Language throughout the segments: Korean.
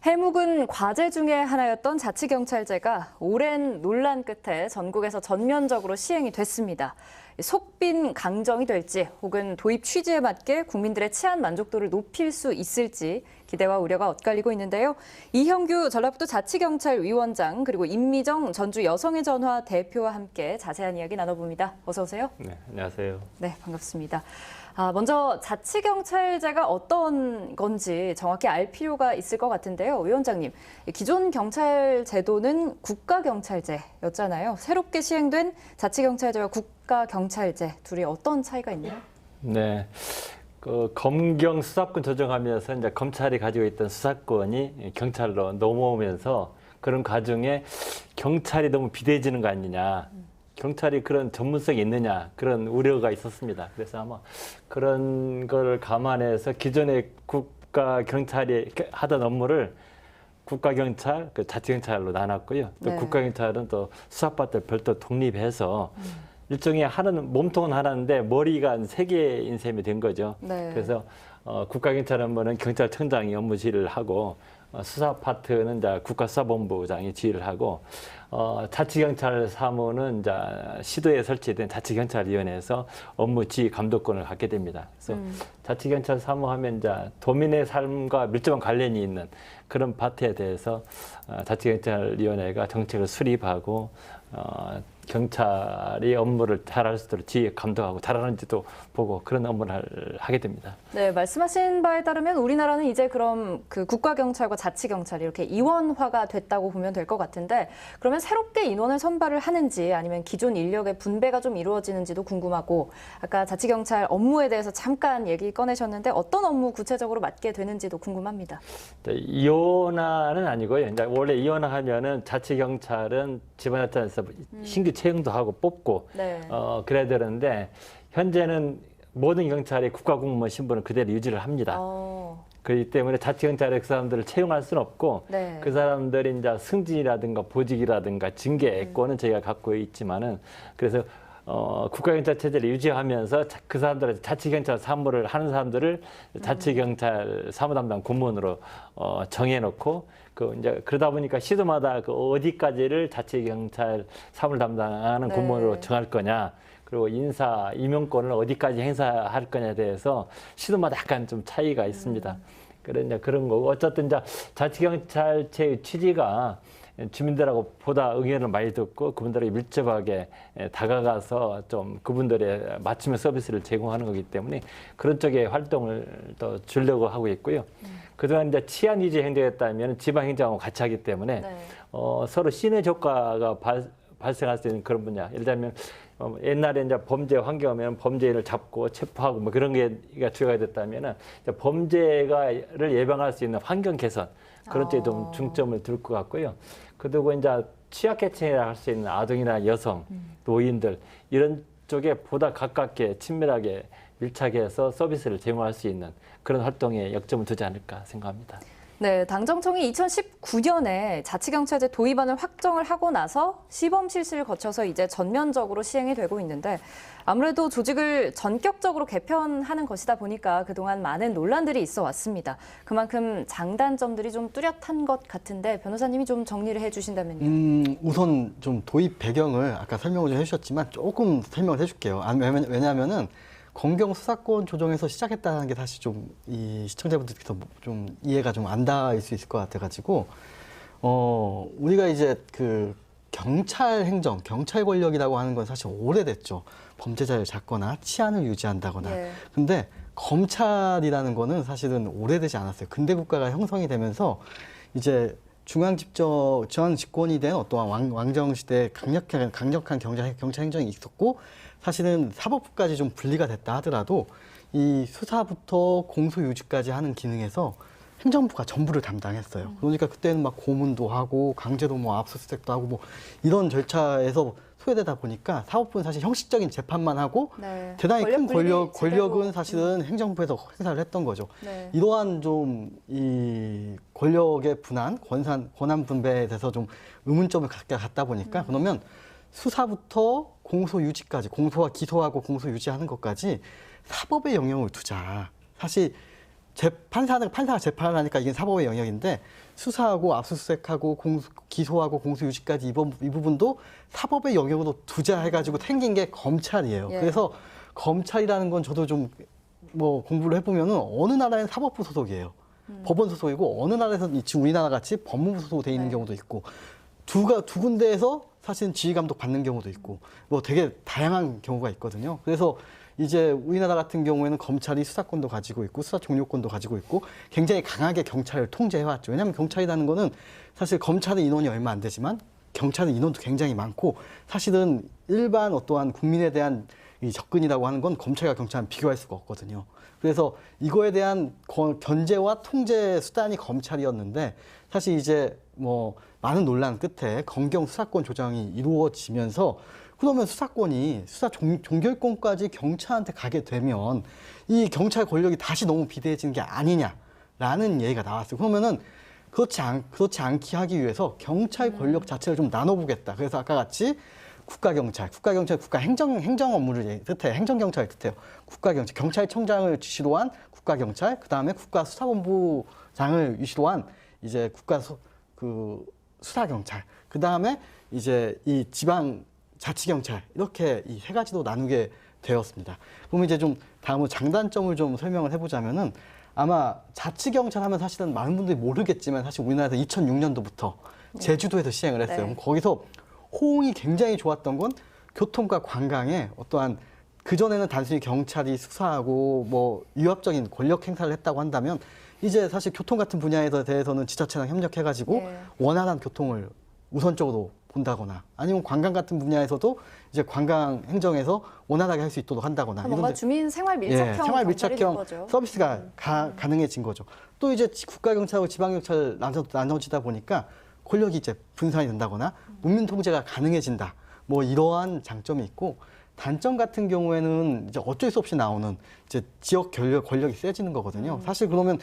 해묵은 과제 중에 하나였던 자치경찰제가 오랜 논란 끝에 전국에서 전면적으로 시행이 됐습니다. 속빈 강정이 될지 혹은 도입 취지에 맞게 국민들의 치안 만족도를 높일 수 있을지 기대와 우려가 엇갈리고 있는데요. 이형규 전라북도 자치경찰위원장 그리고 임미정 전주 여성의 전화 대표와 함께 자세한 이야기 나눠봅니다. 어서 오세요. 네, 안녕하세요. 네, 반갑습니다. 먼저 자치경찰제가 어떤 건지 정확히 알 필요가 있을 것 같은데요. 위원장님, 기존 경찰 제도는 국가경찰제였잖아요. 새롭게 시행된 자치경찰제와 국가경찰제 둘이 어떤 차이가 있나요? 네, 검경 수사권 조정하면서 이제 검찰이 가지고 있던 수사권이 경찰로 넘어오면서 그런 과정에 경찰이 너무 비대해지는 거 아니냐. 경찰이 그런 전문성이 있느냐 그런 우려가 있었습니다. 그래서 아마 그런 걸 감안해서 기존의 국가 경찰이 하던 업무를 국가 경찰, 자치경찰로 나눴고요. 또 네. 국가 국가 경찰은 또 수사받을 별도 독립해서 일종의 하나는 몸통은 하나인데 머리가 세 개인 셈이 된 거죠. 네. 그래서 국가 경찰 업무는 경찰청장이 업무지휘를 하고 수사 파트는 이제 국가수사본부장이 지휘를 하고 자치경찰 사무는 이제 시도에 설치된 자치경찰위원회에서 업무 지휘 감독권을 갖게 됩니다. 그래서 자치경찰 사무하면 이제 도민의 삶과 밀접한 관련이 있는 그런 파트에 대해서 자치경찰위원회가 정책을 수립하고 경찰이 업무를 잘할 수 있도록 지휘 감독하고 잘하는지도 보고 그런 업무를 하게 됩니다. 네, 말씀하신 바에 따르면 우리나라는 이제 그럼 그 국가경찰과 자치경찰이 이렇게 이원화가 됐다고 보면 될 것 같은데 그러면 새롭게 인원을 선발을 하는지 아니면 기존 인력의 분배가 좀 이루어지는지도 궁금하고 아까 자치경찰 업무에 대해서 잠깐 얘기 꺼내셨는데 어떤 업무 구체적으로 맡게 되는지도 궁금합니다. 네, 이원화는 아니고요. 이제 원래 이원화하면은 자치경찰은 지방자치단체에서 신규 채용도 하고 뽑고 네. 그래야 되는데 현재는 모든 경찰이 국가공무원 신분을 그대로 유지를 합니다. 그렇기 때문에 자치경찰에 그 사람들을 채용할 수는 없고 네. 그 사람들이 이제 승진이라든가 보직이라든가 징계권은 저희가 갖고 있지만은 그래서 국가경찰 체제를 유지하면서 그 사람들의 자치경찰 사무를 하는 사람들을 자치경찰 사무 담당 공무원으로 정해놓고 이제 그러다 보니까 시도마다 어디까지를 자치경찰 사무를 담당하는 네. 공무원으로 정할 거냐. 그리고 인사, 임용권을 어디까지 행사할 거냐에 대해서 시도마다 약간 좀 차이가 있습니다. 그런 거고 어쨌든 이제 자치경찰제의 취지가 주민들하고 보다 의견을 많이 듣고 그분들에게 밀접하게 다가가서 좀 그분들의 맞춤형 서비스를 제공하는 거기 때문에 그런 쪽의 활동을 더 주려고 하고 있고요. 그동안 이제 치안 위주 행정했다면 지방행정하고 같이 하기 때문에 네. 서로 시너지 효과가 발생할 수 있는 그런 분야. 예를 들면 옛날에 이제 범죄 환경하면 범죄인을 잡고 체포하고 뭐 그런 게가 주요가 됐다면은 범죄를 예방할 수 있는 환경 개선 그런 쪽에 좀 중점을 둘 것 같고요. 그리고 이제 취약계층이라 할 수 있는 아동이나 여성, 노인들 이런 쪽에 보다 가깝게 친밀하게 밀착해서 서비스를 제공할 수 있는 그런 활동에 역점을 두지 않을까 생각합니다. 네, 당정청이 2019년에 자치경찰제 도입안을 확정을 하고 나서 시범 실시를 거쳐서 이제 전면적으로 시행이 되고 있는데 아무래도 조직을 전격적으로 개편하는 것이다 보니까 그동안 많은 논란들이 있어 왔습니다. 그만큼 장단점들이 좀 뚜렷한 것 같은데 변호사님이 좀 정리를 해주신다면요. 우선 좀 도입 배경을 아까 설명을 좀 해주셨지만 조금 설명을 해줄게요. 왜냐하면은 검경 수사권 조정에서 시작했다는 게 사실 좀 이 시청자분들께서 좀 이해가 좀 안 닿을 수 있을 것 같아가지고 우리가 이제 그 경찰 행정, 경찰 권력이라고 하는 건 사실 오래됐죠. 범죄자를 잡거나 치안을 유지한다거나. 예. 근데 검찰이라는 거는 사실은 오래되지 않았어요. 근대 국가가 형성이 되면서 이제 중앙 집권이 된 어떠한 왕정 시대에 강력한 경찰 행정이 있었고 사실은 사법부까지 좀 분리가 됐다 하더라도 이 수사부터 공소유지까지 하는 기능에서 행정부가 전부를 담당했어요. 그러니까 그때는 막 고문도 하고 강제로 뭐 압수수색도 하고 뭐 이런 절차에서 소외되다 보니까 사법부는 사실 형식적인 재판만 하고 네. 대단히 큰 권력은 제대로. 사실은 행정부에서 행사를 했던 거죠. 네. 이러한 좀 이 권력의 분한, 권한 분배에 대해서 좀 의문점을 갖다 보니까 그러면 수사부터 공소 유지까지, 공소와 기소하고 공소 유지하는 것까지 사법에 영향을 두자. 사실 판사가 재판을 하니까 이게 사법의 영역인데 수사하고 압수수색하고 기소하고 공소유지까지 이 부분도 사법의 영역으로 두자해가지고 생긴 게 검찰이에요. 예. 그래서 검찰이라는 건 저도 좀 뭐 공부를 해보면은 어느 나라는 사법부 소속이에요. 법원 소속이고 어느 나라에서는 지금 우리나라 같이 법무부 소속으로 돼 있는 네. 경우도 있고 두 군데에서 사실은 지휘 감독 받는 경우도 있고 뭐 되게 다양한 경우가 있거든요. 그래서 이제 우리나라 같은 경우에는 검찰이 수사권도 가지고 있고 수사 종료권도 가지고 있고 굉장히 강하게 경찰을 통제해왔죠. 왜냐하면 경찰이라는 거는 사실 검찰의 인원이 얼마 안 되지만 경찰의 인원도 굉장히 많고 사실은 일반 어떠한 국민에 대한 이 접근이라고 하는 건 검찰과 경찰은 비교할 수가 없거든요. 그래서 이거에 대한 견제와 통제 수단이 검찰이었는데 사실 이제 뭐 많은 논란 끝에 검경 수사권 조정이 이루어지면서 그러면 수사권이 종결권까지 경찰한테 가게 되면 이 경찰 권력이 다시 너무 비대해지는 게 아니냐라는 얘기가 나왔어요. 그러면은 그렇지 않게 하기 위해서 경찰 권력 자체를 좀 나눠보겠다. 그래서 아까 같이 국가 행정 업무를 뜻해요. 행정경찰을 뜻해요. 국가경찰, 경찰청장을 주시로 한 국가경찰, 그 다음에 국가수사본부장을 유시로 한 이제 수사경찰, 그 다음에 이제 이 지방 자치경찰 이렇게 이 세 가지로 나누게 되었습니다. 그러면 이제 좀 다음으로 장단점을 좀 설명을 해보자면은 아마 자치경찰 하면 사실은 많은 분들이 모르겠지만 사실 우리나라에서 2006년도부터 제주도에서 시행을 했어요. 네. 그럼 거기서 호응이 굉장히 좋았던 건 교통과 관광에 어떠한 그전에는 단순히 경찰이 수사하고 뭐 위협적인 권력 행사를 했다고 한다면 이제 사실 교통 같은 분야에 대해서는 지자체랑 협력해가지고 예. 원활한 교통을 우선적으로 본다거나 아니면 관광 같은 분야에서도 이제 관광 행정에서 원활하게 할 수 있도록 한다거나 뭔가 이런 주민 생활 밀착형 생활 경찰이 된 밀착형 거죠. 서비스가 가능해진 거죠. 또 이제 국가경찰하고 지방경찰 나눠지다 보니까 권력이 이제 분산이 된다거나 문민 통제가 가능해진다. 뭐 이러한 장점이 있고 단점 같은 경우에는 이제 어쩔 수 없이 나오는 이제 지역 권력이 세지는 거거든요. 사실 그러면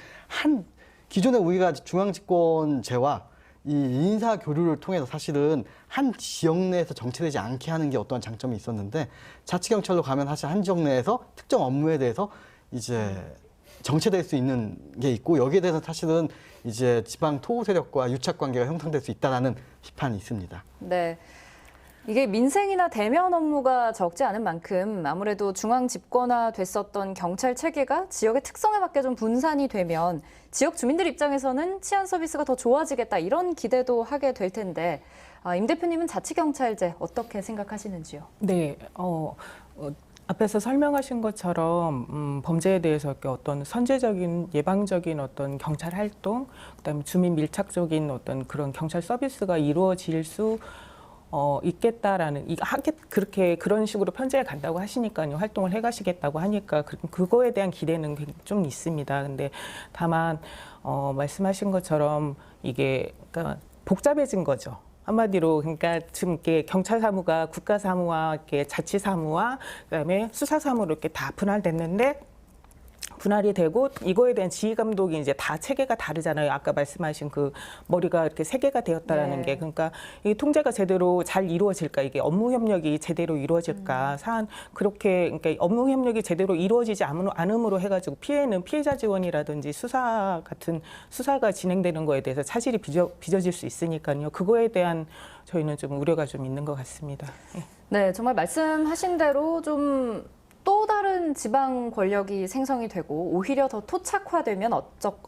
기존에 우리가 중앙집권제와 이 인사 교류를 통해서 사실은 한 지역 내에서 정체되지 않게 하는 게 어떠한 장점이 있었는데 자치경찰로 가면 사실 한 지역 내에서 특정 업무에 대해서 이제 정체될 수 있는 게 있고 여기에 대해서 사실은 이제 지방 토호 세력과 유착 관계가 형성될 수 있다라는 비판이 있습니다. 네. 이게 민생이나 대면 업무가 적지 않은 만큼 아무래도 중앙 집권화 됐었던 경찰 체계가 지역의 특성에 맞게 좀 분산이 되면 지역 주민들 입장에서는 치안 서비스가 더 좋아지겠다 이런 기대도 하게 될 텐데 임 대표님은 자치경찰제 어떻게 생각하시는지요? 네, 앞에서 설명하신 것처럼 범죄에 대해서 이렇게 어떤 선제적인 예방적인 어떤 경찰 활동, 그다음에 주민 밀착적인 어떤 그런 경찰 서비스가 이루어질 수 있겠다라는 그렇게 그런 식으로 편제해 간다고 하시니까요. 활동을 해 가시겠다고 하니까 그거에 대한 기대는 좀 있습니다. 근데 다만 말씀하신 것처럼 이게 그러니까 복잡해진 거죠. 한마디로 그러니까 지금 이렇게 경찰 사무가 국가 사무와 이렇게 자치 사무와 그다음에 수사 사무로 이렇게 다 분할됐는데 분할이 되고 이거에 대한 지휘 감독이 이제 다 체계가 다르잖아요. 아까 말씀하신 그 머리가 이렇게 세 개가 되었다라는 네. 게 그러니까 이 통제가 제대로 잘 이루어질까 이게 업무 협력이 제대로 이루어질까 그렇게 그러니까 업무 협력이 제대로 이루어지지 않음으로 해가지고 피해자 지원이라든지 수사 같은 수사가 진행되는 거에 대해서 차질이 빚어질 수 있으니까요. 그거에 대한 저희는 좀 우려가 좀 있는 것 같습니다. 예. 네, 정말 말씀하신 대로 좀 또 다른 지방 권력이 생성이 되고 오히려 더 토착화되면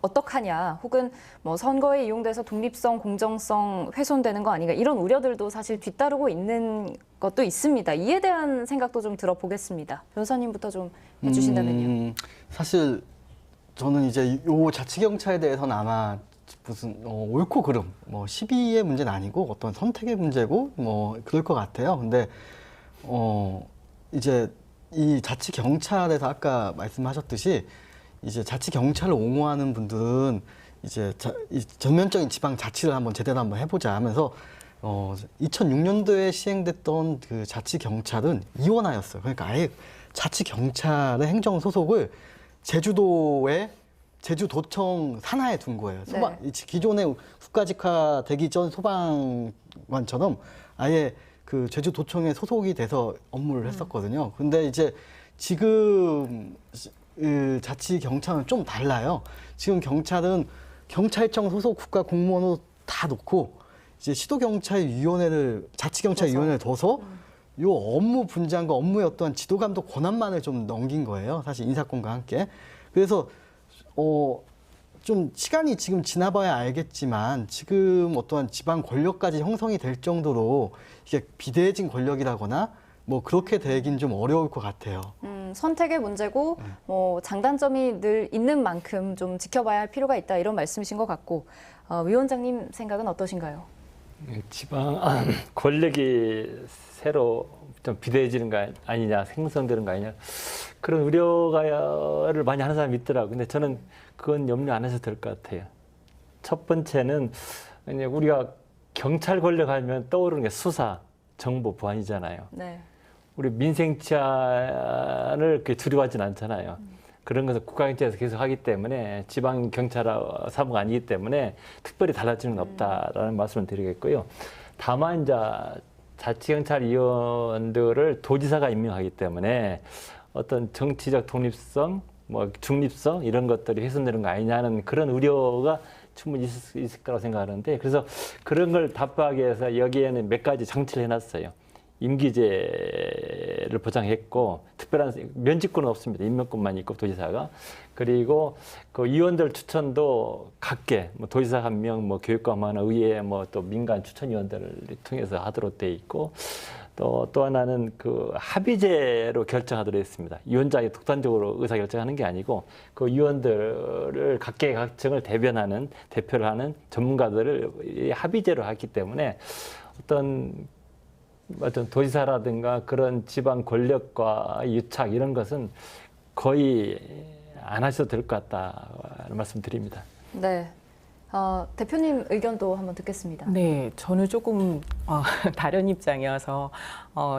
어떡하냐 혹은 뭐 선거에 이용돼서 독립성, 공정성 훼손되는 거 아닌가 이런 우려들도 사실 뒤따르고 있는 것도 있습니다. 이에 대한 생각도 좀 들어보겠습니다. 변호사님부터 좀 해주신다면요. 사실 저는 이제 요 자치경찰에 대해서는 아마 무슨 옳고 그름, 뭐 시비의 문제는 아니고 어떤 선택의 문제고 뭐 그럴 것 같아요. 근데 이제 이 자치경찰에서 아까 말씀하셨듯이 이제 자치경찰을 옹호하는 분들은 이제 이 전면적인 지방 자치를 한번 제대로 한번 해보자 하면서 2006년도에 시행됐던 그 자치경찰은 이원화였어요. 그러니까 아예 자치경찰의 행정 소속을 제주도청 산하에 둔 거예요. 기존의 국가직화 되기 전 소방관처럼 아예 그 제주도청에 소속이 돼서 업무를 했었거든요. 근데 이제 지금 자치경찰은 좀 달라요. 지금 경찰은 경찰청 소속 국가 공무원으로 다 놓고 이제 시도경찰위원회를 자치경찰위원회를 둬서 요 업무 분장과 업무의 어떠한 지도 감독 권한만을 좀 넘긴 거예요. 사실 인사권과 함께. 그래서 좀 시간이 지금 지나봐야 알겠지만 지금 어떠한 지방 권력까지 형성이 될 정도로 이게 비대해진 권력이라거나 뭐 그렇게 되긴 좀 어려울 것 같아요. 선택의 문제고 뭐 장단점이 늘 있는 만큼 좀 지켜봐야 할 필요가 있다 이런 말씀이신 것 같고 위원장님 생각은 어떠신가요? 지방 권력이 새로 좀 비대해지는 거 아니냐, 생성되는 거 아니냐 그런 우려를 많이 하는 사람이 있더라고요. 근데 저는 그건 염려 안 해도 될 것 같아요. 첫 번째는 우리가 경찰 권력 하면 떠오르는 게 수사, 정보, 보안이잖아요. 네. 우리 민생 치안을 두려워하진 않잖아요. 그런 것을 국가경찰에서 계속 하기 때문에 지방 경찰 사무가 아니기 때문에 특별히 달라지는 건 없다라는 말씀을 드리겠고요. 다만 이제 자치경찰위원들을 도지사가 임명하기 때문에 어떤 정치적 독립성, 뭐 중립성 이런 것들이 훼손되는 거 아니냐는 그런 우려가 충분히 있을 거라고 생각하는데 그래서 그런 걸 답하기 위해서 여기에는 몇 가지 장치를 해놨어요. 임기제를 보장했고 특별한 면직권은 없습니다. 임명권만 있고 도지사가 그리고 그 위원들 추천도 각계 뭐 도지사 한 명, 뭐 교육감 하나, 의회 뭐 또 민간 추천위원들을 통해서 하도록 돼 있고 또 하나는 그 합의제로 결정하도록 했습니다. 위원장이 독단적으로 의사 결정하는 게 아니고 그 위원들을 각계 각층을 대표를 하는 전문가들을 합의제로 했기 때문에 어떤 도지사라든가 그런 지방 권력과 유착 이런 것은 거의 안 하셔도 될 것 같다는 말씀 드립니다. 네. 대표님 의견도 한번 듣겠습니다. 네, 저는 조금 다른 입장이어서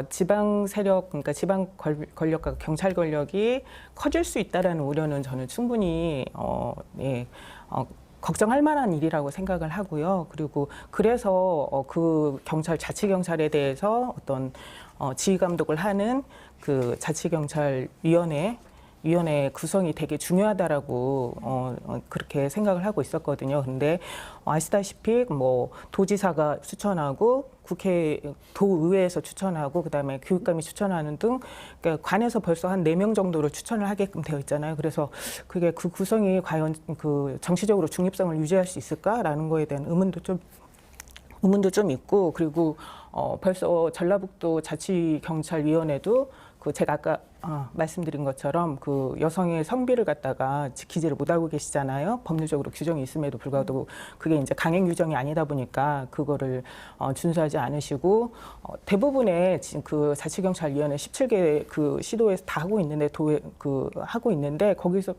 지방 세력, 그러니까 지방 권력과 경찰 권력이 커질 수 있다라는 우려는 저는 충분히 걱정할 만한 일이라고 생각을 하고요. 그리고 그래서 그 자치경찰에 대해서 어떤 지휘 감독을 하는 그 자치경찰위원회 구성이 되게 중요하다라고 그렇게 생각을 하고 있었거든요. 근데 아시다시피 뭐 도지사가 추천하고 도의회에서 추천하고 그다음에 교육감이 추천하는 등 그러니까 관에서 벌써 한 4명 정도를 추천을 하게끔 되어 있잖아요. 그래서 그게 그 구성이 과연 그 정치적으로 중립성을 유지할 수 있을까라는 거에 대한 의문도 좀 있고 그리고 벌써 전라북도 자치경찰위원회도 그 제가 아까 말씀드린 것처럼 그 여성의 성비를 갖다가 지키지를 못하고 계시잖아요. 법률적으로 규정이 있음에도 불구하고 그게 이제 강행 규정이 아니다 보니까 그거를 준수하지 않으시고 대부분의 그 자치경찰위원회 17개 그 시도에서 다 하고 있는데 하고 있는데 거기서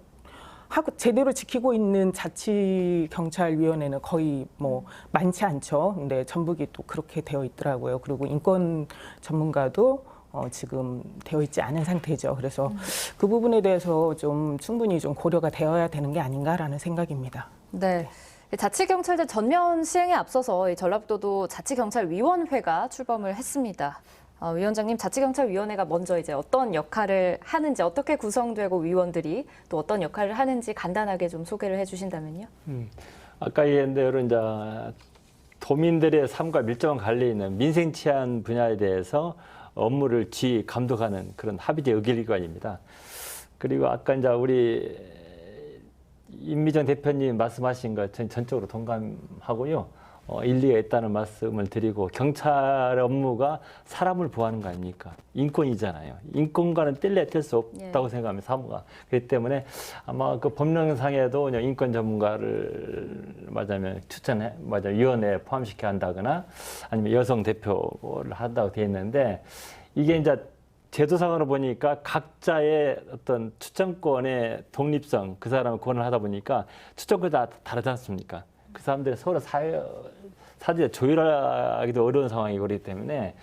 제대로 지키고 있는 자치경찰위원회는 거의 뭐 많지 않죠. 근데 전북이 또 그렇게 되어 있더라고요. 그리고 인권 전문가도 지금 되어 있지 않은 상태죠. 그래서 그 부분에 대해서 좀 충분히 좀 고려가 되어야 되는 게 아닌가라는 생각입니다. 네. 자치경찰제 전면 시행에 앞서서 전라북도도 자치경찰위원회가 출범을 했습니다. 위원장님, 자치경찰위원회가 먼저 이제 어떤 역할을 하는지, 어떻게 구성되고 위원들이 또 어떤 역할을 하는지 간단하게 좀 소개를 해주신다면요. 아까 얘기한 대로 이제 도민들의 삶과 밀접한 관련이 있는 민생 치안 분야에 대해서 업무를 지휘, 감독하는 그런 합의제 의결기관입니다. 그리고 아까 이제 우리 임미정 대표님 말씀하신 것 전적으로 동감하고요. 일리가 있다는 말씀을 드리고 경찰 업무가 사람을 보호하는 거 아닙니까? 인권이잖아요. 인권과는 뗄래야 뗄 수 없다고 생각하면 사무가. 그렇기 때문에 아마 그 법령상에도 인권 전문가를 위원회에 포함시켜야 한다거나 아니면 여성 대표를 한다고 되어 있는데 이게 이제 제도상으로 보니까 각자의 어떤 추천권의 독립성 그 사람을 권을 하다 보니까 추천권이 다 다르지 않습니까? 그 사람들이 서로 사실에 조율하기도 어려운 상황이기 때문에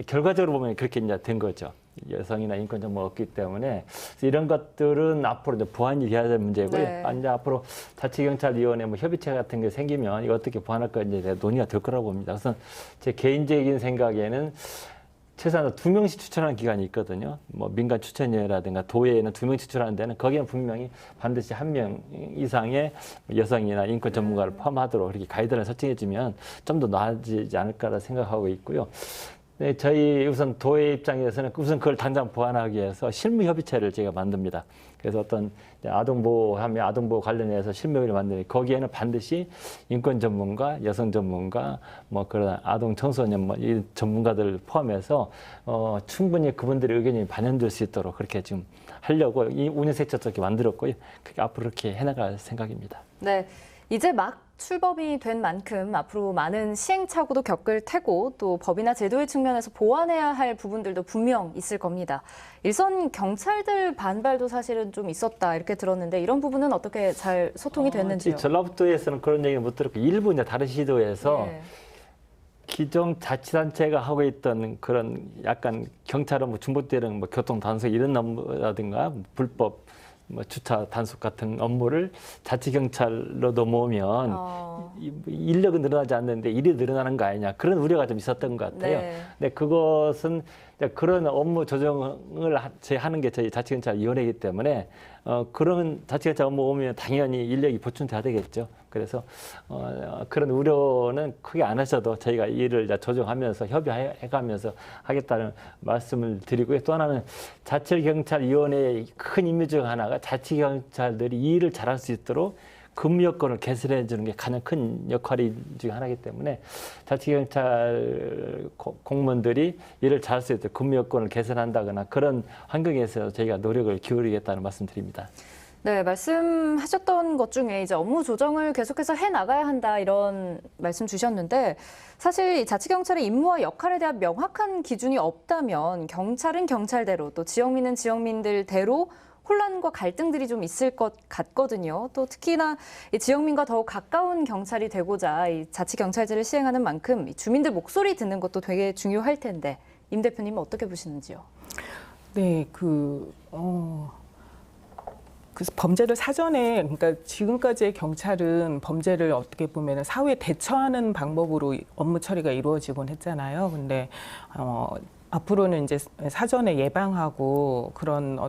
결과적으로 보면 그렇게 이제 된 거죠. 여성이나 인권 정보가 없기 때문에 이런 것들은 앞으로 이제 보완이 돼야 될 문제고요. 네. 이제 앞으로 자치경찰위원회 뭐 협의체 같은 게 생기면 이거 어떻게 보완할 건지 논의가 될 거라고 봅니다. 그래서 제 개인적인 생각에는 최소한 2명씩 추천하는 기관이 있거든요. 뭐 민간 추천위원회라든가 도의회는 2명 추천하는 데는 거기는 분명히 반드시 1명 이상의 여성이나 인권 전문가를 포함하도록 이렇게 가이드를 설정해주면 좀 더 나아지지 않을까라 생각하고 있고요. 네, 저희 우선 도의 입장에서는 우선 그걸 당장 보완하기 위해서 실무협의체를 제가 만듭니다. 그래서 어떤 아동보호하면 아동보호 관련해서 실무협의를 만드는 거기에는 반드시 인권 전문가, 여성 전문가, 뭐 그런 아동 청소년 뭐 이 전문가들 포함해서 충분히 그분들의 의견이 반영될 수 있도록 그렇게 지금 하려고 이 운영색채도 이렇게 만들었고요. 그게 앞으로 그렇게 해나갈 생각입니다. 네, 이제 막 출범이 된 만큼 앞으로 많은 시행착오도 겪을 테고 또 법이나 제도의 측면에서 보완해야 할 부분들도 분명 있을 겁니다. 일선 경찰들 반발도 사실은 좀 있었다 이렇게 들었는데 이런 부분은 어떻게 잘 소통이 됐는지요? 전라북도에서는 그런 얘기는 못 들었고 일부 이제 다른 시도에서 네. 기존 자치단체가 하고 있던 그런 약간 경찰 업무 중복되는 뭐 교통 단속 이런 업무라든가 불법 뭐 주차 단속 같은 업무를 자치경찰로 넘어오면 인력은 늘어나지 않는데 일이 늘어나는 거 아니냐 그런 우려가 좀 있었던 것 같아요. 네. 근데 그것은 그런 업무 조정을 하는 게 저희 자치경찰위원회이기 때문에 그런 자치경찰 업무 오면 당연히 인력이 보충돼야 되겠죠. 그래서 그런 우려는 크게 안 하셔도 저희가 일을 조정하면서 협의해가면서 하겠다는 말씀을 드리고요. 또 하나는 자치경찰위원회의 큰 임무 중 하나가 자치경찰들이 이 일을 잘할 수 있도록 근무 여건을 개선해 주는 게 가장 큰 역할이 중 하나이기 때문에 자치경찰 공무원들이 일을 잘할 수 있도록 근무 여건을 개선한다거나 그런 환경에서 저희가 노력을 기울이겠다는 말씀드립니다. 네, 말씀하셨던 것 중에 이제 업무 조정을 계속해서 해 나가야 한다 이런 말씀 주셨는데 사실 이 자치경찰의 임무와 역할에 대한 명확한 기준이 없다면 경찰은 경찰대로 또 지역민은 지역민들대로 혼란과 갈등들이 좀 있을 것 같거든요. 또 특히나 이 지역민과 더욱 가까운 경찰이 되고자 이 자치경찰제를 시행하는 만큼 이 주민들 목소리 듣는 것도 되게 중요할 텐데 임 대표님은 어떻게 보시는지요? 네, 그래서 범죄를 사전에 그러니까 지금까지의 경찰은 범죄를 어떻게 보면 사후에 대처하는 방법으로 업무 처리가 이루어지곤 했잖아요. 근데 앞으로는 이제 사전에 예방하고 그런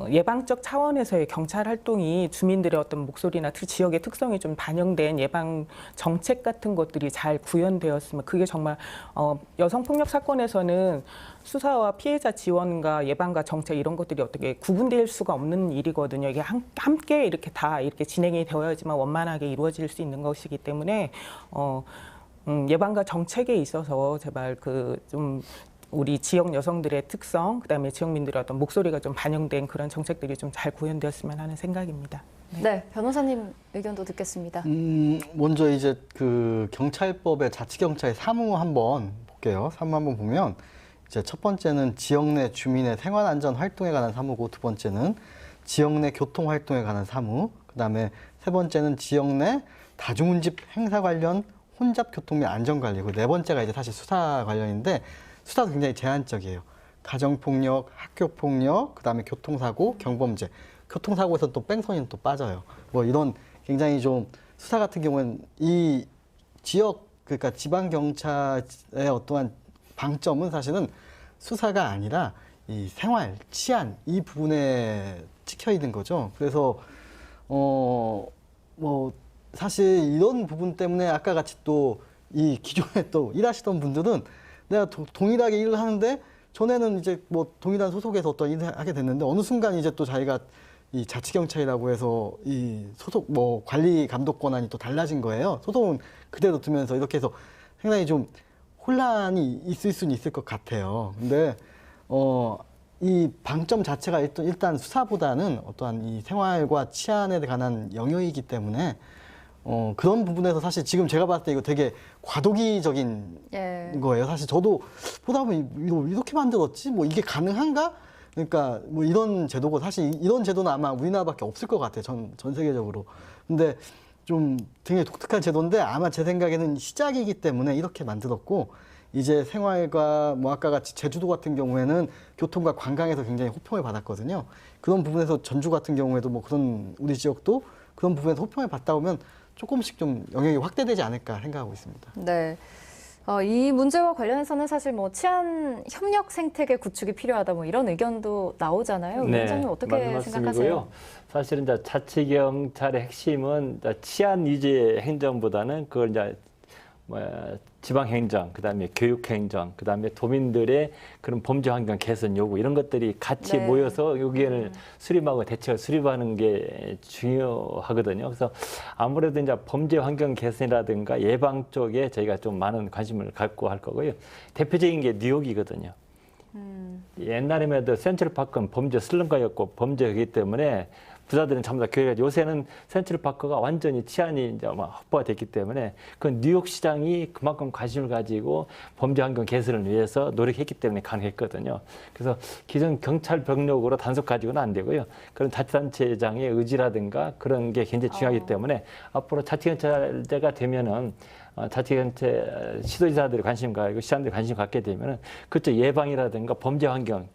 예방적 차원에서의 경찰 활동이 주민들의 어떤 목소리나 지역의 특성이 좀 반영된 예방 정책 같은 것들이 잘 구현되었으면 그게 정말 여성폭력 사건에서는 수사와 피해자 지원과 예방과 정책 이런 것들이 어떻게 구분될 수가 없는 일이거든요. 이게 함께 이렇게 다 이렇게 진행이 되어야지만 원만하게 이루어질 수 있는 것이기 때문에 예방과 정책에 있어서 제발 좀 우리 지역 여성들의 특성, 그다음에 지역민들의 어떤 목소리가 좀 반영된 그런 정책들이 좀 잘 구현되었으면 하는 생각입니다. 네, 변호사님 의견도 듣겠습니다. 먼저 이제 그 경찰법의 자치경찰 사무 한번 볼게요. 사무 한번 보면 이제 첫 번째는 지역 내 주민의 생활안전 활동에 관한 사무고 두 번째는 지역 내 교통 활동에 관한 사무, 그다음에 세 번째는 지역 내 다중운집 행사 관련 혼잡 교통 및 안전관리, 그리고 네 번째가 이제 사실 수사 관련인데 수사도 굉장히 제한적이에요. 가정폭력, 학교폭력, 그다음에 교통사고, 경범죄. 교통사고에서 또 뺑소니는 또 빠져요. 뭐 이런 굉장히 좀 수사 같은 경우는 이 지역 그러니까 지방경찰의 어떠한 방점은 사실은 수사가 아니라 이 생활, 치안 이 부분에 찍혀 있는 거죠. 그래서 뭐 사실 이런 부분 때문에 아까 같이 또 이 기존에 또 일하시던 분들은 내가 동일하게 일을 하는데 전에는 이제 뭐 동일한 소속에서 어떤 일을 하게 됐는데 어느 순간 이제 또 자기가 이 자치경찰이라고 해서 이 소속 뭐 관리 감독 권한이 또 달라진 거예요. 소속은 그대로 두면서 이렇게 해서 상당히 좀 혼란이 있을 수는 있을 것 같아요. 근데 이 방점 자체가 일단 수사보다는 어떠한 이 생활과 치안에 관한 영역이기 때문에 그런 부분에서 사실 지금 제가 봤을 때 이거 되게 과도기적인 거예요. 사실 저도 보다 보면 이렇게 만들었지? 뭐 이게 가능한가? 그러니까 뭐 이런 제도고 사실 이런 제도는 아마 우리나라밖에 없을 것 같아요. 전 세계적으로. 근데 좀 되게 독특한 제도인데 아마 제 생각에는 시작이기 때문에 이렇게 만들었고 이제 생활과 뭐 아까 같이 제주도 같은 경우에는 교통과 관광에서 굉장히 호평을 받았거든요. 그런 부분에서 전주 같은 경우에도 뭐 그런 우리 지역도 그런 부분에서 호평을 받다 보면 조금씩 좀 영역이 확대되지 않을까 생각하고 있습니다. 네. 이 문제와 관련해서는 사실 뭐 치안 협력 생태계 구축이 필요하다 뭐 이런 의견도 나오잖아요. 위원장님 어떻게 맞는 생각하세요? 말씀이고요. 사실은 이제 자치경찰의 핵심은 이제 치안 위주의 행정보다는 그걸 이제 지방행정, 그다음에 교육행정, 그다음에 도민들의 그런 범죄 환경 개선 요구 이런 것들이 같이 네. 모여서 의견을 수립하고 대책을 수립하는 게 중요하거든요. 그래서 아무래도 이제 범죄 환경 개선이라든가 예방 쪽에 저희가 좀 많은 관심을 갖고 할 거고요. 대표적인 게 뉴욕이거든요. 옛날에만 해도 센트럴파크는 범죄 슬럼가였고 범죄이기 때문에 부자들은 전부 다 교회가 요새는 센트럴파크가 완전히 치안이 이제 확보가 됐기 때문에 그 뉴욕 시장이 그만큼 관심을 가지고 범죄 환경 개선을 위해서 노력했기 때문에 가능했거든요. 그래서 기존 경찰 병력으로 단속 가지고는 안 되고요. 그런 자치단체장의 의지라든가 그런 게 굉장히 중요하기 때문에 앞으로 자치경찰제가 되면은 자치경찰 시도지사들이 관심 가지고 시장들이 관심 갖게 되면은 그쪽 예방이라든가 범죄 환경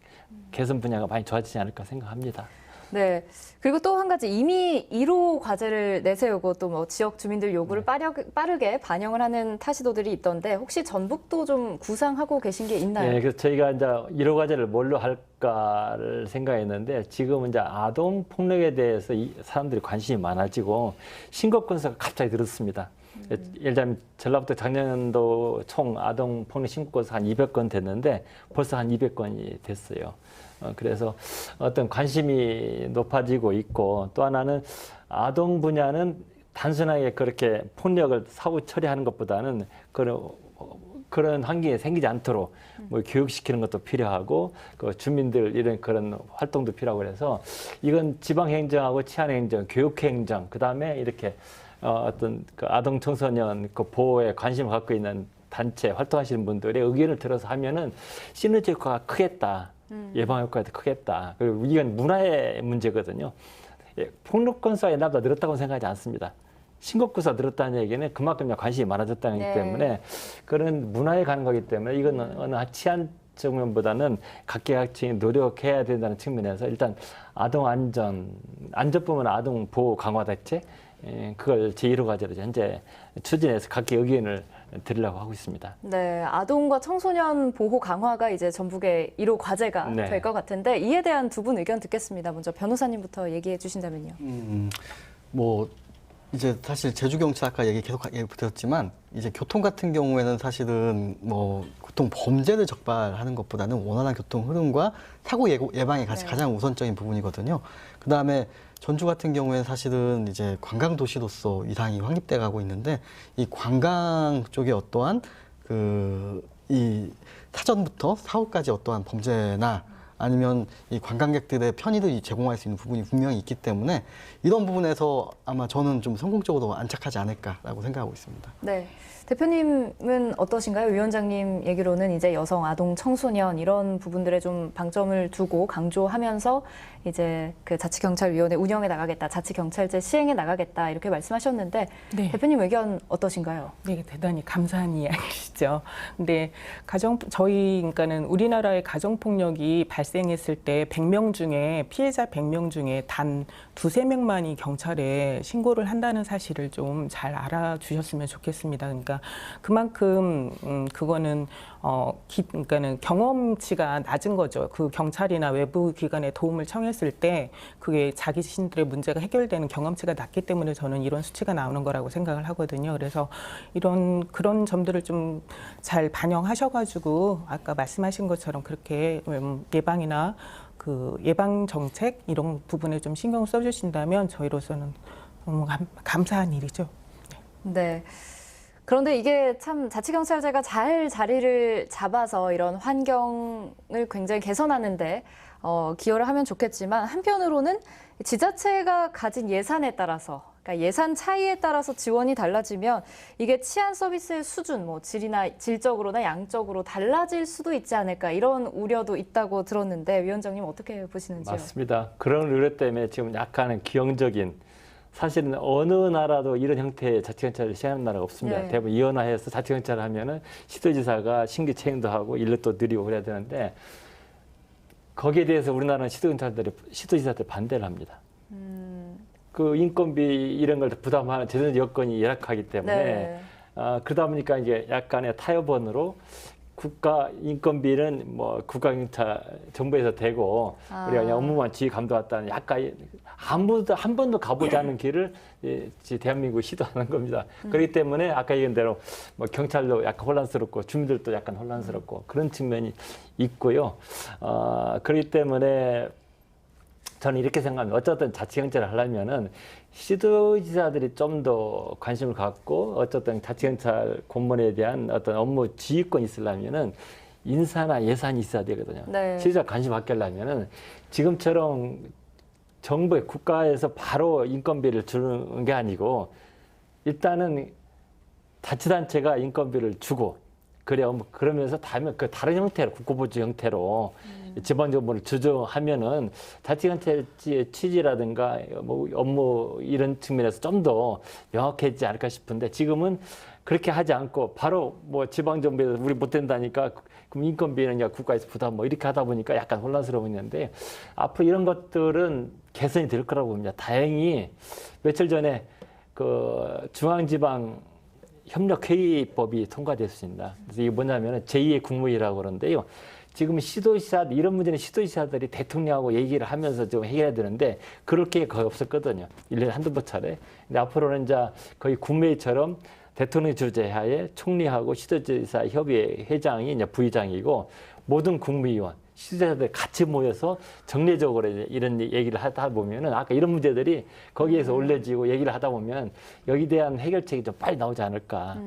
개선 분야가 많이 좋아지지 않을까 생각합니다. 네. 그리고 또 한 가지 이미 1호 과제를 내세우고 또 뭐 지역 주민들 요구를 빠르게 반영을 하는 타시도들이 있던데 혹시 전북도 좀 구상하고 계신 게 있나요? 네, 그래서 저희가 이제 1호 과제를 뭘로 할까를 생각했는데 지금은 이제 아동 폭력에 대해서 사람들이 관심이 많아지고 신고 건수가 갑자기 늘었습니다. 예를 들면 전라북도 작년도 총 아동 폭력 신고 건수가 한 200건 됐는데 벌써 한 200건이 됐어요. 그래서 어떤 관심이 높아지고 있고 또 하나는 아동 분야는 단순하게 그렇게 폭력을 사후 처리하는 것보다는 그런 환경이 생기지 않도록 뭐 교육시키는 것도 필요하고 그 주민들 이런 그런 활동도 필요하고 그래서 이건 지방행정하고 치안행정, 교육행정 그다음에 이렇게 어떤 그 아동 청소년 그 보호에 관심을 갖고 있는 단체 활동하시는 분들의 의견을 들어서 하면은 시너지 효과가 크겠다. 예방 효과도 크겠다. 그리고 이건 문화의 문제거든요. 폭력 건수가 옛날보다 늘었다고 생각하지 않습니다. 신고 건수가 늘었다는 얘기는 그만큼 관심이 많아졌다는 거기 때문에 그런 문화에 가는 거기 때문에 이건 어느 치안 측면보다는 각계각층이 노력해야 된다는 측면에서 일단 아동 안전뿐만 아동 보호 강화 대책 그걸 제1호 과제로 현재 추진해서 각계 의견을 드리려고 하고 있습니다. 네, 아동과 청소년 보호 강화가 이제 전북의 1호 과제가 네. 될 것 같은데 이에 대한 두 분 의견 듣겠습니다. 먼저 변호사님부터 얘기해 주신다면요. 뭐 이제 사실 제주경찰 아까 계속 얘기 드렸지만 이제 교통 같은 경우에는 사실은 뭐 교통 범죄를 적발하는 것보다는 원활한 교통 흐름과 사고 예방이 가장 우선적인 부분이거든요. 그 다음에 전주 같은 경우에는 사실은 이제 관광 도시로서 이상이 확립돼 가고 있는데 이 관광 쪽에 어떠한 이 사전부터 사후까지 어떠한 범죄나 아니면 이 관광객들의 편의를 제공할 수 있는 부분이 분명히 있기 때문에 이런 부분에서 아마 저는 좀 성공적으로 안착하지 않을까라고 생각하고 있습니다. 네. 대표님은 어떠신가요? 위원장님 얘기로는 이제 여성, 아동, 청소년 이런 부분들에 좀 방점을 두고 강조하면서 이제 그 자치경찰위원회 운영해 나가겠다, 자치경찰제 시행해 나가겠다 이렇게 말씀하셨는데 네. 대표님 의견 어떠신가요? 네, 대단히 감사한 이야기시죠. 근데 그러니까는 우리나라의 가정폭력이 발생했을 때 100명 중에 피해자 100명 중에 단 2~3명만이 경찰에 신고를 한다는 사실을 좀 잘 알아주셨으면 좋겠습니다. 그러니까 그만큼 그거는 그러니까는 경험치가 낮은 거죠. 그 경찰이나 외부 기관의 도움을 청했을 때 그게 자기 자신들의 문제가 해결되는 경험치가 낮기 때문에 저는 이런 수치가 나오는 거라고 생각을 하거든요. 그래서 그런 점들을 좀 잘 반영하셔가지고 아까 말씀하신 것처럼 그렇게 예방이나 그 예방 정책 이런 부분에 좀 신경을 써주신다면 저희로서는 너무 감사한 일이죠. 네. 그런데 이게 참 자치경찰제가 잘 자리를 잡아서 이런 환경을 굉장히 개선하는데 기여를 하면 좋겠지만 한편으로는 지자체가 가진 예산에 따라서 그러니까 예산 차이에 따라서 지원이 달라지면 이게 치안 서비스의 수준, 뭐 질적으로나 양적으로 달라질 수도 있지 않을까 이런 우려도 있다고 들었는데 위원장님 어떻게 보시는지요? 맞습니다. 그런 우려 때문에 지금 약간은 기형적인 사실은 어느 나라도 이런 형태의 자치경찰을 시행하는 나라가 없습니다. 네. 대부분 이원화해서 자치경찰을 하면은 시도지사가 신규 채용도 하고 인력도 느리고 그래야 되는데 거기에 대해서 우리나라는 시도지사들이 반대를 합니다. 그 인건비 이런 걸 부담하는 재정 여건이 열악하기 때문에 그러다 보니까 이제 약간의 타협원으로 국가 인건비는 뭐 국가경찰 정부에서 되고 우리가 그냥 업무만 지휘 감독했다는 약간 한 번도 가보지 않은 길을 대한민국이 시도하는 겁니다. 그렇기 때문에 아까 얘기한 대로 뭐 경찰도 약간 혼란스럽고 주민들도 약간 혼란스럽고 그런 측면이 있고요. 그렇기 때문에 저는 이렇게 생각합니다. 어쨌든 자치경찰을 하려면은 시도지사들이 좀 더 관심을 갖고 어쨌든 자치경찰 공무원에 대한 어떤 업무 지휘권이 있으려면은 인사나 예산이 있어야 되거든요. 네. 시도지사 관심 갖게 하려면은 지금처럼 정부의 국가에서 바로 인건비를 주는 게 아니고 일단은 자치단체가 인건비를 주고 그러면서 그 다른 형태로 국고보조 형태로 지방정부를 조정하면은 자치단체의 취지라든가 뭐 업무 이런 측면에서 좀 더 명확해지지 않을까 싶은데 지금은 그렇게 하지 않고 바로 뭐 지방정부에서 우리 못 된다니까 그럼 인건비는 그냥 국가에서 부담 뭐 이렇게 하다 보니까 약간 혼란스러웠는데 앞으로 이런 것들은 개선이 될 거라고 봅니다. 다행히 며칠 전에 그 중앙지방 협력회의법이 통과됐습니다. 그래서 이게 뭐냐면 제2의 국무회의라고 그러는데요. 지금 시도지사들, 이런 문제는 시도지사들이 대통령하고 얘기를 하면서 좀 해결해야 되는데 그럴 게 거의 없었거든요. 1년에 한두 번 차례. 근데 앞으로는 이제 거의 국무회의처럼 대통령 주재하에 총리하고 시도지사 협의회 회장이 이제 부의장이고 모든 국무위원, 시도지사들 같이 모여서 정례적으로 이런 얘기를 하다 보면은 아까 이런 문제들이 거기에서 올려지고 얘기를 하다 보면 여기에 대한 해결책이 좀 빨리 나오지 않을까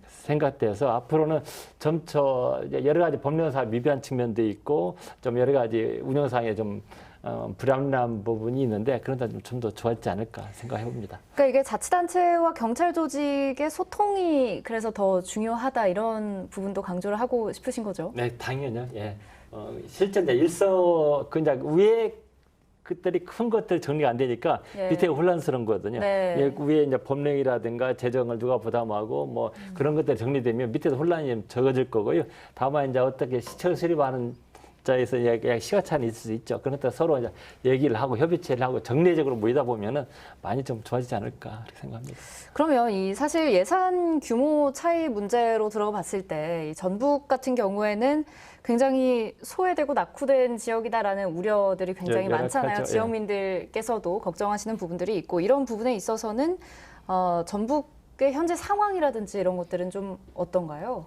생각돼서 앞으로는 점차 여러 가지 법령상 미비한 측면도 있고 좀 여러 가지 운영상에 좀 불합리한 부분이 있는데 그런 데 좀 더 좋아지지 않을까 생각해 봅니다. 그러니까 이게 자치단체와 경찰 조직의 소통이 그래서 더 중요하다 이런 부분도 강조를 하고 싶으신 거죠? 네, 당연히요. 예. 실제 이제 그냥 위에 것들이 큰 것들 정리가 안 되니까 예. 밑에 혼란스러운 거거든요. 네. 예, 위에 이제 법령이라든가 재정을 누가 부담하고 뭐 그런 것들이 정리되면 밑에도 혼란이 좀 적어질 거고요. 다만 이제 어떻게 시청 수립하는 자에서 시가차는 있을 수 있죠. 그러니까 서로 이제 얘기를 하고 협의체를 하고 정례적으로 모이다 보면은 많이 좀 좋아지지 않을까 그렇게 생각합니다. 그러면 이 사실 예산 규모 차이 문제로 들어가 봤을 때 이 전북 같은 경우에는 굉장히 소외되고 낙후된 지역이다라는 우려들이 굉장히 여러 많잖아요. 가지죠. 지역민들께서도 걱정하시는 부분들이 있고 이런 부분에 있어서는 전북의 현재 상황이라든지 이런 것들은 좀 어떤가요?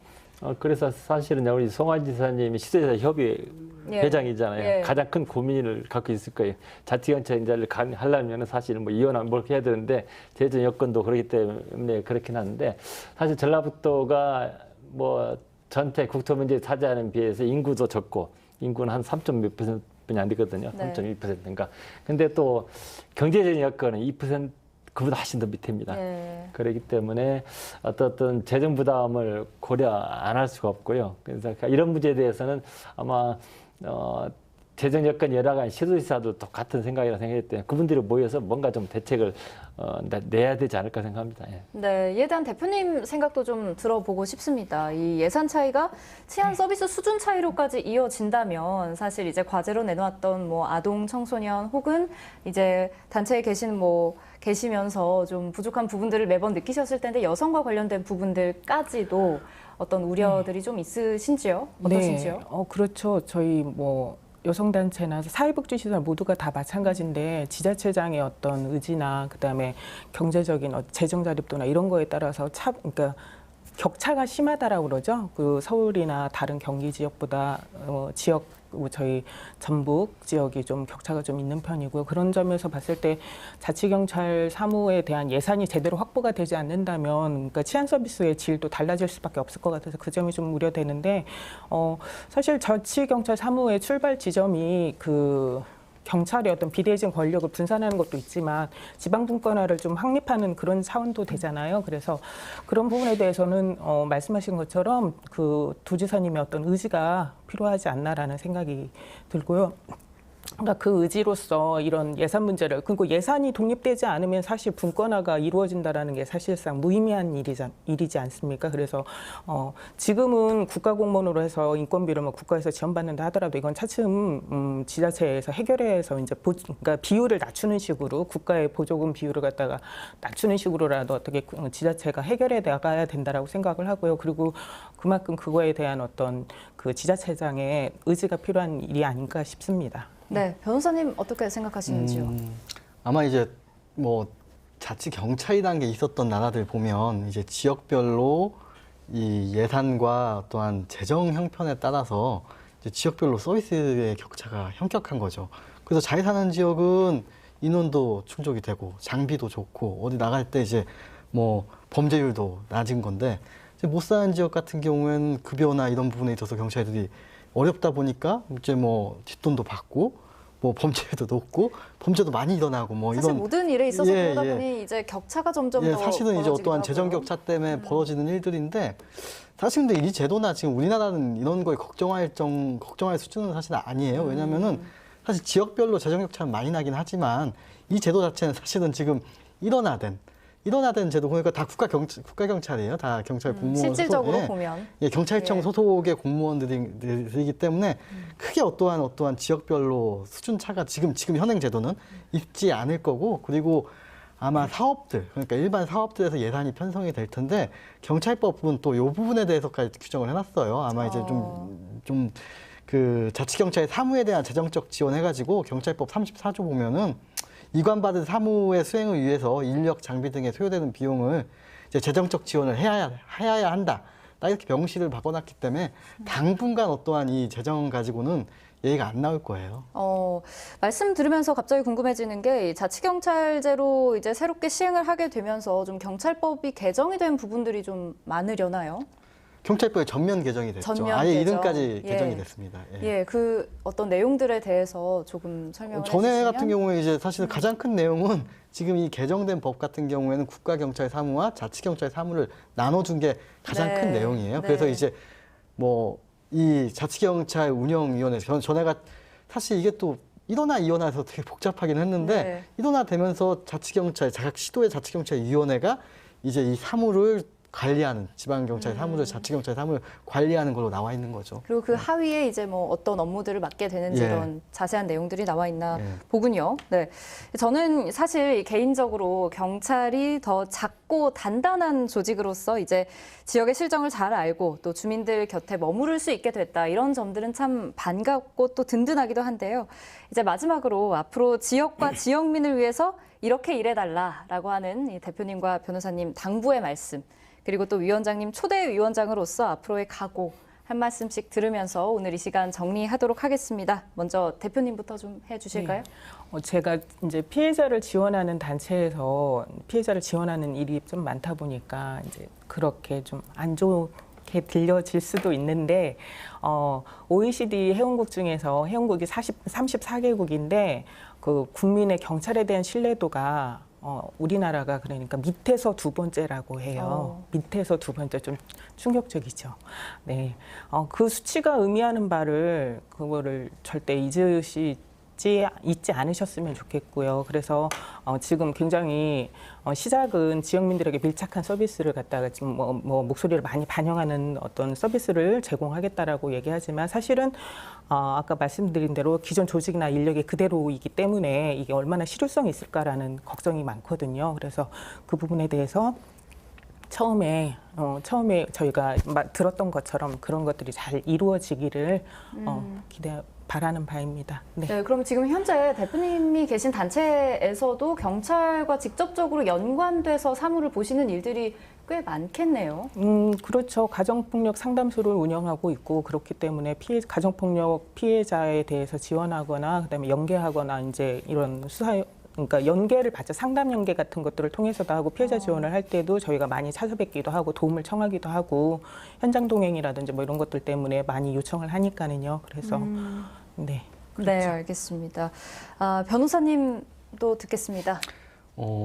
그래서 사실은 우리 송환 지사님이 시도지사 협의 예. 회장이잖아요. 예. 가장 큰 고민을 갖고 있을 거예요. 자치경찰인자를 하려면 사실은 뭐 이혼하면 뭘 해야 되는데 재정 여건도 그렇기 때문에 그렇긴 한데 사실 전라북도가 뭐 전체 국토 면積차지하는 비해서 인구도 적고 인구는 한 3.몇 %뿐이 안 되거든요. 네. 3.2%인가. 근데 또 경제적인 여건은 2% 그보다 훨씬 더 밑입니다. 예. 그렇기 때문에 어떤 재정 부담을 고려 안 할 수가 없고요. 그래서 이런 문제에 대해서는 아마 재정 여건 여러 가지 시도지사도 같은 생각이라 생각했기 때문에 그분들이 모여서 뭔가 좀 대책을 내야 되지 않을까 생각합니다. 예. 네, 이에 대한 대표님 생각도 좀 들어보고 싶습니다. 이 예산 차이가 치안 서비스 수준 차이로까지 이어진다면 사실 이제 과제로 내놓았던 뭐 아동, 청소년 혹은 이제 단체에 계시면서 좀 부족한 부분들을 매번 느끼셨을 텐데 여성과 관련된 부분들까지도 어떤 우려들이 좀 있으신지요? 어떠신지요? 네, 그렇죠. 저희 뭐 여성단체나 사회복지시설 모두가 다 마찬가지인데 지자체장의 어떤 의지나 그다음에 경제적인 재정 자립도나 이런 거에 따라서 그러니까 격차가 심하다라고 그러죠. 그 서울이나 다른 경기 지역보다 저희 전북 지역이 좀 격차가 좀 있는 편이고요. 그런 점에서 봤을 때 자치경찰 사무에 대한 예산이 제대로 확보가 되지 않는다면 그러니까 치안 서비스의 질도 달라질 수밖에 없을 것 같아서 그 점이 좀 우려되는데 사실 자치경찰 사무의 출발 지점이 경찰의 어떤 비대해진 권력을 분산하는 것도 있지만 지방 분권화를 좀 확립하는 그런 차원도 되잖아요. 그래서 그런 부분에 대해서는 말씀하신 것처럼 그 도지사님의 어떤 의지가 필요하지 않나라는 생각이 들고요. 그러니까 그 의지로서 이런 예산 문제를, 그리고 예산이 독립되지 않으면 사실 분권화가 이루어진다라는 게 사실상 무의미한 일이지 않습니까? 그래서 지금은 국가공무원으로 해서 인건비를 뭐 국가에서 지원받는다 하더라도 이건 차츰 지자체에서 해결해서 이제 그러니까 비율을 낮추는 식으로, 국가의 보조금 비율을 갖다가 낮추는 식으로라도 어떻게 지자체가 해결해 나가야 된다라고 생각을 하고요. 그리고 그만큼 그거에 대한 어떤 그 지자체장의 의지가 필요한 일이 아닌가 싶습니다. 네, 변호사님 어떻게 생각하시는지요? 아마 이제 뭐 자치 경찰이라는 게 있었던 나라들 보면 이제 지역별로 이 예산과 또한 재정 형편에 따라서 이제 지역별로 서비스의 격차가 현격한 거죠. 그래서 잘 사는 지역은 인원도 충족이 되고 장비도 좋고 어디 나갈 때 이제 뭐 범죄율도 낮은 건데, 이제 못 사는 지역 같은 경우에는 급여나 이런 부분에 있어서 경찰들이 어렵다 보니까 이제 뭐 뒷돈도 받고 뭐 범죄도 높고 범죄도 많이 일어나고 뭐 사실 이런 모든 일에 있어서 예, 그러다 예. 보니 이제 격차가 점점 예, 더 사실은 이제 벌어지기도 어떠한 재정 하고요. 격차 때문에 벌어지는 일들인데, 사실 근데 이 제도나 지금 우리나라는 이런 걸 걱정할 수준은 사실 아니에요. 왜냐면은 사실 지역별로 재정 격차는 많이 나긴 하지만 이 제도 자체는 사실은 지금 일원화된 제도, 그러니까 다 국가 경찰이에요. 다 경찰 공무원 실질적으로 소속, 예. 보면 예, 경찰청 예. 소속의 공무원들이기 때문에 크게 어떠한 지역별로 수준 차가 지금 현행 제도는 있지 않을 거고, 그리고 아마 사업들, 그러니까 일반 사업들에서 예산이 편성이 될 텐데 경찰법은 또 이 부분에 대해서까지 규정을 해놨어요. 아마 이제 좀 그 자치경찰 사무에 대한 재정적 지원 해가지고 경찰법 34조 보면은 이관받은 사무의 수행을 위해서 인력, 장비 등에 소요되는 비용을 이제 재정적 지원을 해야 한다. 딱 이렇게 명시를 바꿔놨기 때문에 당분간 어떠한 이 재정 가지고는 얘기가 안 나올 거예요. 말씀 들으면서 갑자기 궁금해지는 게, 이 자치경찰제로 이제 새롭게 시행을 하게 되면서 좀 경찰법이 개정이 된 부분들이 좀 많으려나요? 경찰법이 전면 개정이 됐죠. 전면 아예 개정. 이름까지 예. 개정이 됐습니다. 예. 예, 그 어떤 내용들에 대해서 조금 설명을 전에 해주시면. 같은 경우에 이제 사실 가장 큰 내용은 지금 이 개정된 법 같은 경우에는 국가경찰 사무와 자치경찰 사무를 나눠준 게 가장 네. 큰 내용이에요. 네. 그래서 이제 뭐 이 자치경찰 운영위원회 전에가 사실 이게 또 일원화 이원화해서 되게 복잡하긴 했는데 네. 일원화되면서 자치경찰 시도의 자치경찰위원회가 이제 이 사무를 관리하는, 지방경찰 사무를 자치경찰 사무를 관리하는 걸로 나와 있는 거죠. 그리고 그 하위에 이제 뭐 어떤 업무들을 맡게 되는지 예. 이런 자세한 내용들이 나와 있나 예. 보군요. 네. 저는 사실 개인적으로 경찰이 더 작고 단단한 조직으로서 이제 지역의 실정을 잘 알고 또 주민들 곁에 머무를 수 있게 됐다. 이런 점들은 참 반갑고 또 든든하기도 한데요. 이제 마지막으로 앞으로 지역과 지역민을 위해서 이렇게 일해달라라고 하는 이 대표님과 변호사님 당부의 말씀, 그리고 또 위원장님 초대 위원장으로서 앞으로의 각오 한 말씀씩 들으면서 오늘 이 시간 정리하도록 하겠습니다. 먼저 대표님부터 좀 해주실까요? 네. 제가 이제 피해자를 지원하는 단체에서 피해자를 지원하는 일이 좀 많다 보니까 이제 그렇게 좀 안 좋게 들려질 수도 있는데, OECD 회원국 중에서 회원국이 34개국인데 그 국민의 경찰에 대한 신뢰도가 우리나라가 그러니까 밑에서 두 번째라고 해요. 밑에서 두 번째, 좀 충격적이죠. 네, 그 수치가 의미하는 바를 그거를 절대 잊지 않으셨으면 좋겠고요. 그래서 지금 굉장히 시작은 지역민들에게 밀착한 서비스를 갖다가 지금 뭐 목소리를 많이 반영하는 어떤 서비스를 제공하겠다라고 얘기하지만, 사실은 아까 말씀드린 대로 기존 조직이나 인력이 그대로이기 때문에 이게 얼마나 실효성이 있을까라는 걱정이 많거든요. 그래서 그 부분에 대해서 처음에 저희가 들었던 것처럼 그런 것들이 잘 이루어지기를 바라는 바입니다. 네. 네, 그럼 지금 현재 대표님이 계신 단체에서도 경찰과 직접적으로 연관돼서 사무를 보시는 일들이 꽤 많겠네요. 그렇죠. 가정폭력 상담소를 운영하고 있고, 그렇기 때문에 가정폭력 피해자에 대해서 지원하거나 그다음에 연계하거나 이제 이런 그러니까 연계를 받자, 상담 연계 같은 것들을 통해서도 하고, 피해자 지원을 할 때도 저희가 많이 찾아뵙기도 하고 도움을 청하기도 하고, 현장 동행이라든지 뭐 이런 것들 때문에 많이 요청을 하니까는요. 그래서 네. 그렇죠. 네, 알겠습니다. 변호사님도 듣겠습니다.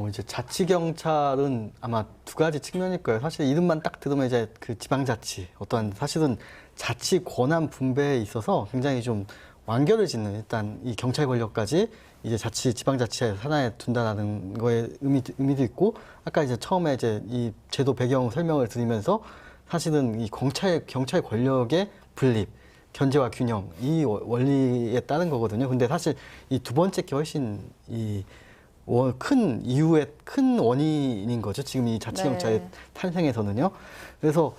이제 자치경찰은 아마 두 가지 측면일 거예요. 사실 이름만 딱 들으면 이제 그 지방자치, 어떠한 사실은 자치 권한 분배에 있어서 굉장히 좀 완결을 짓는 일단 이 경찰 권력까지 이제 지방자치 산하에 둔다라는 거에 의미도 있고 아까 이제 처음에 이제 이 제도 배경 설명을 드리면서 사실은 이 경찰 권력의 분립, 견제와 균형 이 원리에 따른 거거든요. 근데 사실 이 두 번째 게 훨씬 큰 이유의 큰 원인인 거죠. 지금 이 자치경찰의 네. 탄생에서는요. 그래서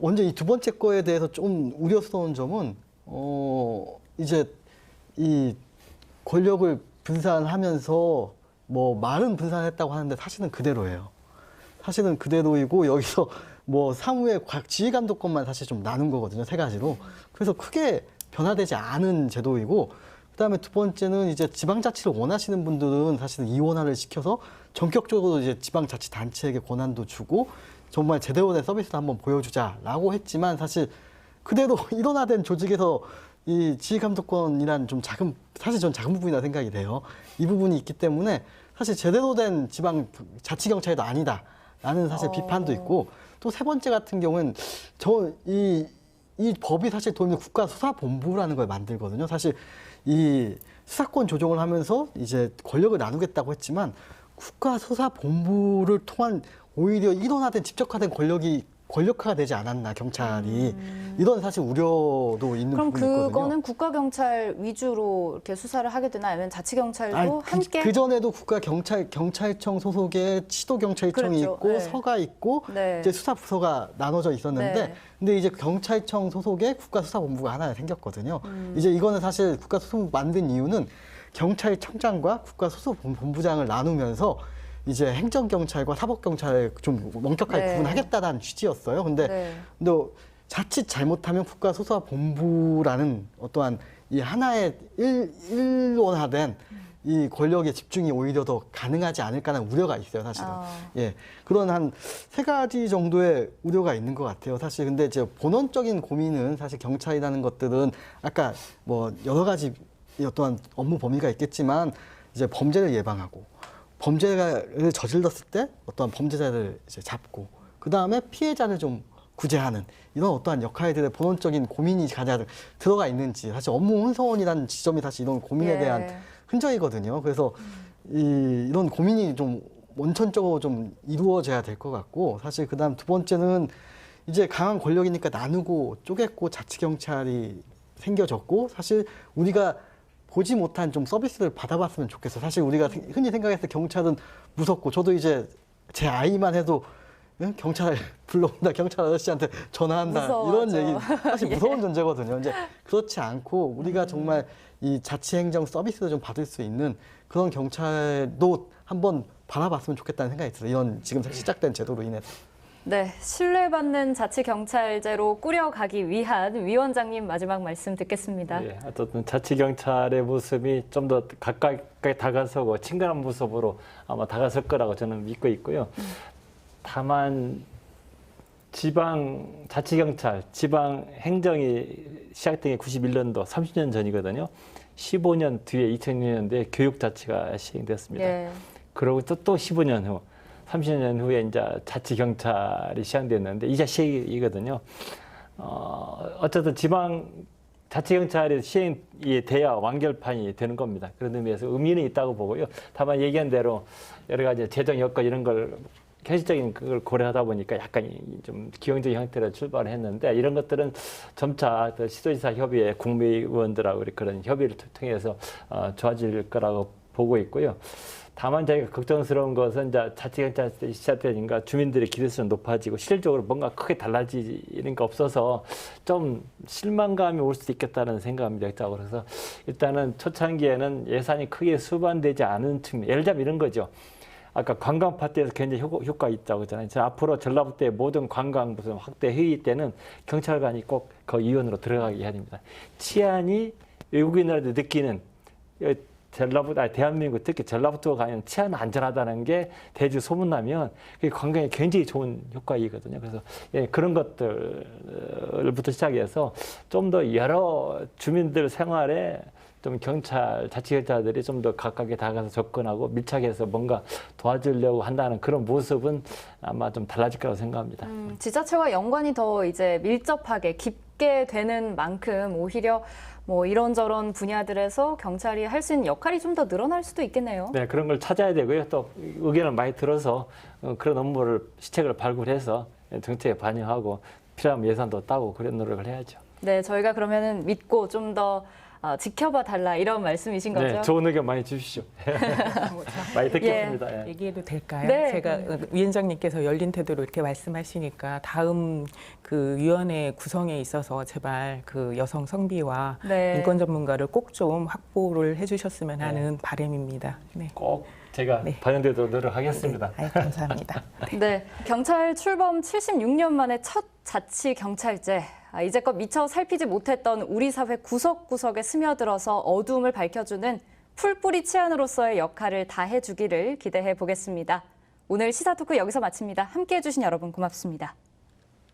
먼저 이 두 번째 거에 대해서 좀 우려스러운 점은 이제 이 권력을 분산하면서 뭐 말은 분산했다고 하는데 사실은 그대로예요. 사실은 그대로이고 여기서 뭐 사무의 지휘 감독권만 사실 좀 나눈 거거든요. 세 가지로. 그래서 크게 변화되지 않은 제도이고 그다음에 두 번째는 이제 지방자치를 원하시는 분들은 사실은 이원화를 시켜서 전격적으로 이제 지방자치단체에게 권한도 주고 정말 제대로 된 서비스를 한번 보여주자라고 했지만 사실 그대로 일원화된 조직에서 이 지휘감독권이란 좀 사실 전 작은 부분이라 생각이 돼요. 이 부분이 있기 때문에 사실 제대로 된 지방 자치경찰도 아니다라는 사실 비판도 있고 또 세 번째 같은 경우는 이 법이 사실 도입된 국가수사본부라는 걸 만들거든요. 사실 이 수사권 조정을 하면서 이제 권력을 나누겠다고 했지만 국가수사본부를 통한 오히려 일원화된 집적화된 권력화가 되지 않았나 경찰이 이런 사실 우려도 있는 그럼 부분이 있거든요. 그거는 국가경찰 위주로 이렇게 수사를 하게 되나 아니면 자치경찰도 함께? 그 전에도 경찰청 소속의 시도경찰청이 그랬죠. 있고 네. 서가 있고 네. 이제 수사부서가 나눠져 있었는데 네. 근데 이제 경찰청 소속의 국가수사본부가 하나 생겼거든요. 이제 이거는 사실 국가수사본부 만든 이유는 경찰청장과 국가수사본부장을 나누면서 이제 행정경찰과 사법경찰을 좀 엄격하게 네. 구분하겠다는 취지였어요. 근데 자칫 잘못하면 국가수사본부라는 어떠한 이 하나의 일원화된 이 권력의 집중이 오히려 더 가능하지 않을까라는 우려가 있어요, 사실은. 예. 그런 한 세 가지 정도의 우려가 있는 것 같아요. 사실 근데 이제 본원적인 고민은 사실 경찰이라는 것들은 아까 뭐 여러 가지 어떠한 업무 범위가 있겠지만 이제 범죄를 예방하고 범죄를 저질렀을 때 어떠한 범죄자를 이제 잡고 그 다음에 피해자를 좀 구제하는 이런 어떠한 역할들의 본원적인 고민이 가장 들어가 있는지 사실 업무 혼선이라는 지점이 사실 이런 고민에 대한 흔적이거든요. 그래서 이런 고민이 좀 원천적으로 좀 이루어져야 될 것 같고 사실 그다음 두 번째는 이제 강한 권력이니까 나누고 쪼갰고 자치경찰이 생겨졌고 사실 우리가 보지 못한 좀 서비스를 받아봤으면 좋겠어요. 사실 우리가 흔히 생각했을 때 경찰은 무섭고 저도 이제 제 아이만 해도 경찰 불러온다, 경찰 아저씨한테 전화한다 무서워하죠. 이런 얘기 사실 무서운 존재거든요. 이제 그렇지 않고 우리가 정말 이 자치행정 서비스를 좀 받을 수 있는 그런 경찰도 한번 바라봤으면 좋겠다는 생각이 들어요. 이런 지금 시작된 제도로 인해서. 네, 신뢰받는 자치경찰제로 꾸려가기 위한 위원장님 마지막 말씀 듣겠습니다. 예, 어쨌든 자치경찰의 모습이 좀 더 가까이 다가서고 친근한 모습으로 아마 다가설 거라고 저는 믿고 있고요. 다만 자치경찰, 지방행정이 시작된 게 91년도, 30년 전이거든요. 15년 뒤에 2000년대에 교육자치가 시행됐습니다. 예. 그리고 또 15년 후, 30년 후에 이제 자치경찰이 시행됐는데 이제 시행이거든요. 어쨌든 자치경찰이 시행이 돼야 완결판이 되는 겁니다. 그런 의미에서 의미는 있다고 보고요. 다만 얘기한 대로 여러 가지 재정 여건 이런 걸 현실적인 그걸 고려하다 보니까 약간 좀 기형적인 형태로 출발을 했는데 이런 것들은 점차 시도지사 협의회 국무위원들하고 그런 협의를 통해서 좋아질 거라고 보고 있고요. 다만 저희가 걱정스러운 것은 이제 자치경찰 시작되니까 주민들의 기대수는 높아지고 실질적으로 뭔가 크게 달라지는 게 없어서 좀 실망감이 올 수도 있겠다는 생각입니다. 그래서 일단은 초창기에는 예산이 크게 수반되지 않은 측면, 예를 들자면 이런 거죠. 아까 관광 파트에서 굉장히 효과 있다고 하잖아요. 앞으로 전라북도의 모든 관광 무슨 확대 회의 때는 경찰관이 꼭 그 위원으로 들어가게 해야 됩니다. 치안이 외국인들한테 느끼는 대한민국 특히 전라북도가 가면 치안 안전하다는 게 대주 소문나면 그게 관광에 굉장히 좋은 효과이거든요. 그래서 그런 것들부터 시작해서 좀 더 여러 주민들 생활에 좀 좀 자치경찰들이 좀 더 가깝게 다가가서 접근하고 밀착해서 뭔가 도와주려고 한다는 그런 모습은 아마 좀 달라질 거라고 생각합니다. 지자체와 연관이 더 이제 밀접하게 깊게 되는 만큼 오히려 뭐 이런저런 분야들에서 경찰이 할 수 있는 역할이 좀 더 늘어날 수도 있겠네요. 네, 그런 걸 찾아야 되고요. 또 의견을 많이 들어서 그런 업무를 시책을 발굴해서 정책에 반영하고 필요하면 예산도 따고 그런 노력을 해야죠. 네, 저희가 그러면은 믿고 좀 더 지켜봐 달라 이런 말씀이신 거죠? 네, 좋은 의견 많이 주십시오. 많이 듣겠습니다. 예. 얘기해도 될까요? 네. 제가 위원장님께서 열린 태도로 이렇게 말씀하시니까 다음 그 위원회 구성에 있어서 제발 그 여성 성비와 네. 인권 전문가를 꼭 좀 확보를 해주셨으면 하는 바람입니다. 네. 꼭 제가 네. 반영되도록 노력하겠습니다. 아이, 감사합니다. 네, 경찰 출범 76년 만에 첫 자치경찰제. 이제껏 미처 살피지 못했던 우리 사회 구석구석에 스며들어서 어두움을 밝혀주는 풀뿌리 치안으로서의 역할을 다해주기를 기대해 보겠습니다. 오늘 시사토크 여기서 마칩니다. 함께해 주신 여러분 고맙습니다.